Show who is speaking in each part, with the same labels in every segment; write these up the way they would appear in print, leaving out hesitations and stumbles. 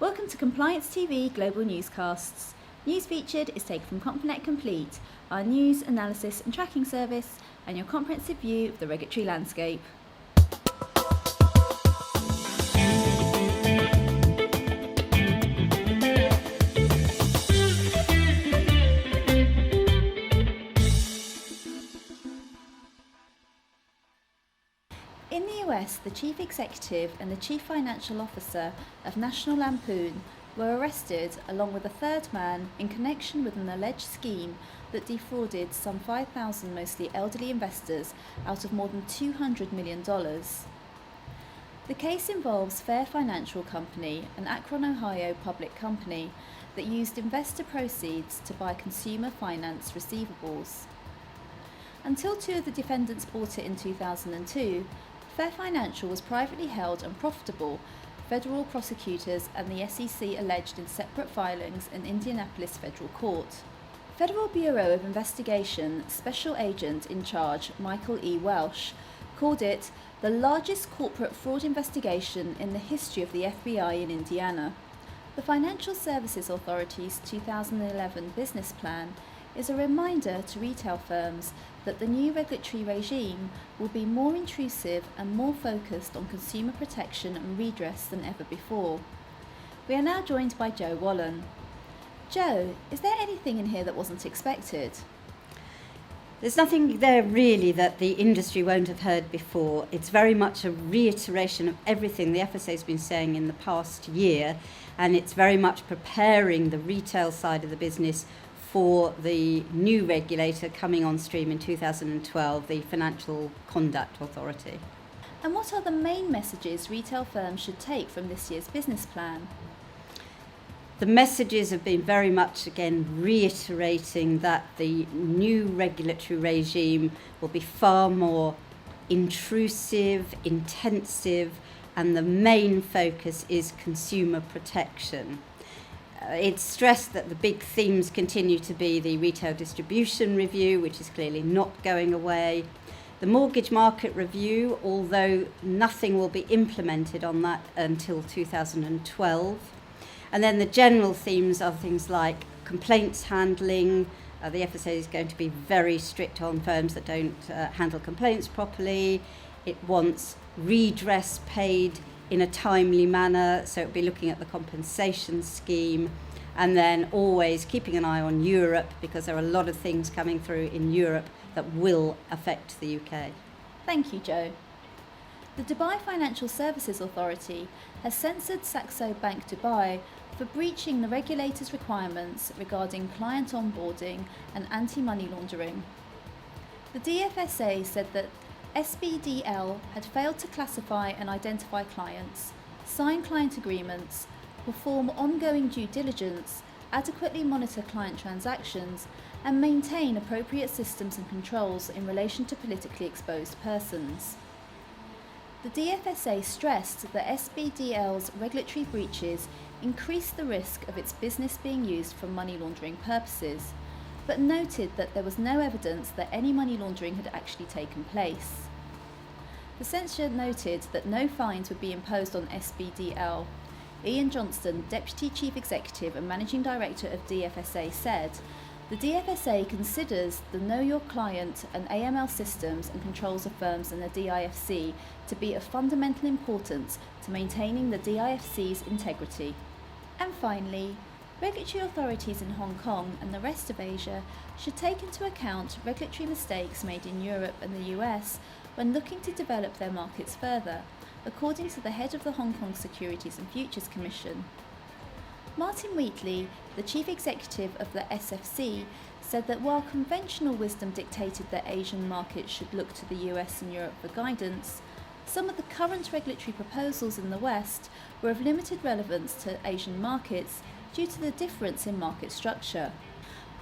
Speaker 1: Welcome to Compliance TV Global Newscasts. News featured is taken from CompliNet Complete, our news, analysis and tracking service, and your comprehensive view of the regulatory landscape. In the US, the Chief Executive and the Chief Financial Officer of National Lampoon were arrested along with a third man in connection with an alleged scheme that defrauded some 5,000 mostly elderly investors out of more than $200 million. The case involves Fair Financial Company, an Akron, Ohio public company that used investor proceeds to buy consumer finance receivables. Until two of the defendants bought it in 2002, Fair Financial was privately held and profitable. Federal prosecutors and the SEC alleged in separate filings in Indianapolis Federal Court. Federal Bureau of Investigation Special Agent in charge Michael E. Welsh called it the largest corporate fraud investigation in the history of the FBI in Indiana. The Financial Services Authority's 2011 business plan is a reminder to retail firms that the new regulatory regime will be more intrusive and more focused on consumer protection and redress than ever before. We are now joined by Joe Wallen. Joe, is there anything in here that wasn't expected?
Speaker 2: There's nothing there really that the industry won't have heard before. It's very much a reiteration of everything the FSA has been saying in the past year, and it's very much preparing the retail side of the business for the new regulator coming on stream in 2012, the Financial Conduct Authority.
Speaker 1: And what are the main messages retail firms should take from this year's business plan?
Speaker 2: The messages have been very much, again, reiterating that the new regulatory regime will be far more intrusive, intensive, and the main focus is consumer protection. It's stressed that the big themes continue to be the retail distribution review, which is clearly not going away, the mortgage market review, although nothing will be implemented on that until 2012, and then the general themes are things like complaints handling. The FSA is going to be very strict on firms that don't handle complaints properly. It wants redress paid in a timely manner, so it'll be looking at the compensation scheme, and then always keeping an eye on Europe, because there are a lot of things coming through in Europe that will affect the UK.
Speaker 1: Thank you, Joe. The Dubai Financial Services Authority has censored Saxo Bank Dubai for breaching the regulator's requirements regarding client onboarding and anti-money laundering. The DFSA said that SBDL had failed to classify and identify clients, sign client agreements, perform ongoing due diligence, adequately monitor client transactions, and maintain appropriate systems and controls in relation to politically exposed persons. The DFSA stressed that SBDL's regulatory breaches increased the risk of its business being used for money laundering purposes, but noted that there was no evidence that any money laundering had actually taken place. The censure noted that no fines would be imposed on SBDL. Ian Johnston, Deputy Chief Executive and Managing Director of DFSA, said, "The DFSA considers the Know Your Client and AML systems and controls of firms and the DIFC to be of fundamental importance to maintaining the DIFC's integrity." And finally, regulatory authorities in Hong Kong and the rest of Asia should take into account regulatory mistakes made in Europe and the US when looking to develop their markets further, according to the head of the Hong Kong Securities and Futures Commission. Martin Wheatley, the chief executive of the SFC, said that while conventional wisdom dictated that Asian markets should look to the US and Europe for guidance, some of the current regulatory proposals in the West were of limited relevance to Asian markets due to the difference in market structure.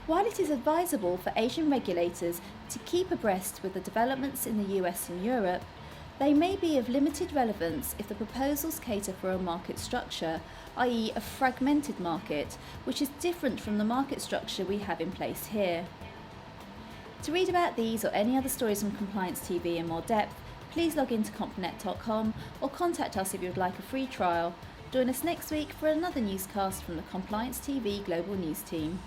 Speaker 1: While it is advisable for Asian regulators to keep abreast with the developments in the US and Europe, they may be of limited relevance if the proposals cater for a market structure, i.e. a fragmented market, which is different from the market structure we have in place here. To read about these or any other stories from Compliance TV in more depth, please log into complinet.com or contact us if you would like a free trial. Join us next week for another newscast from the Compliance TV Global News team.